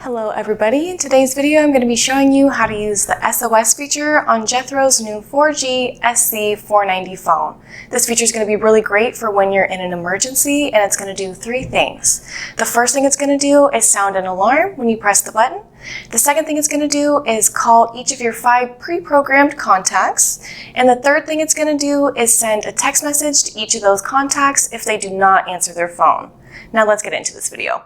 Hello everybody, in today's video I'm going to be showing you how to use the SOS feature on Jethro's new 4G SC490 phone. This feature is going to be really great for when you're in an emergency, and it's going to do three things. The first thing it's going to do is sound an alarm when you press the button. The second thing it's going to do is call each of your 5 pre-programmed contacts. And the third thing it's going to do is send a text message to each of those contacts if they do not answer their phone. Now let's get into this video.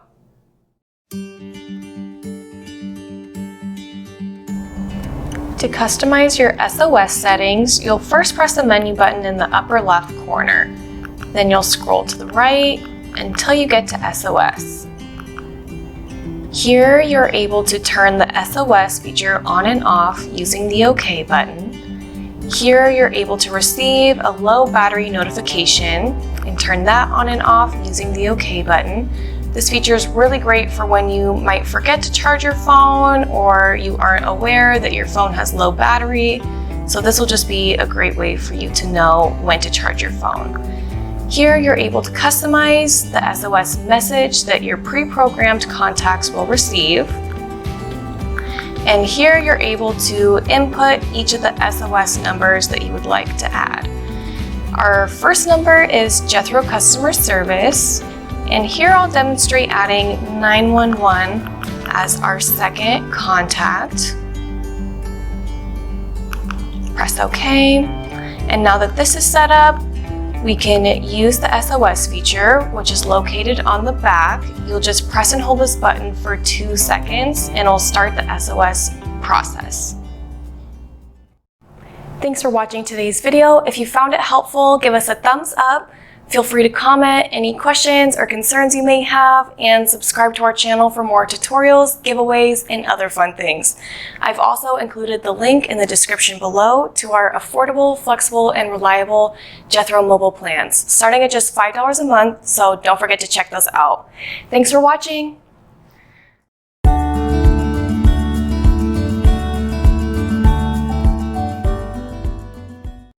To customize your SOS settings, you'll first press the menu button in the upper left corner. Then you'll scroll to the right until you get to SOS. Here you're able to turn the SOS feature on and off using the OK button. Here you're able to receive a low battery notification and turn that on and off using the OK button. This feature is really great for when you might forget to charge your phone or you aren't aware that your phone has low battery. So this will just be a great way for you to know when to charge your phone. Here you're able to customize the SOS message that your pre-programmed contacts will receive. And here you're able to input each of the SOS numbers that you would like to add. Our first number is Jethro customer service. And here I'll demonstrate adding 911 as our second contact. Press OK. And now that this is set up, we can use the SOS feature, which is located on the back. You'll just press and hold this button for 2 seconds and it'll start the SOS process. Thanks for watching today's video. If you found it helpful, give us a thumbs up. Feel free to comment any questions or concerns you may have, and subscribe to our channel for more tutorials, giveaways, and other fun things. I've also included the link in the description below to our affordable, flexible, and reliable Jethro mobile plans, starting at just $5 a month, so don't forget to check those out. Thanks for watching!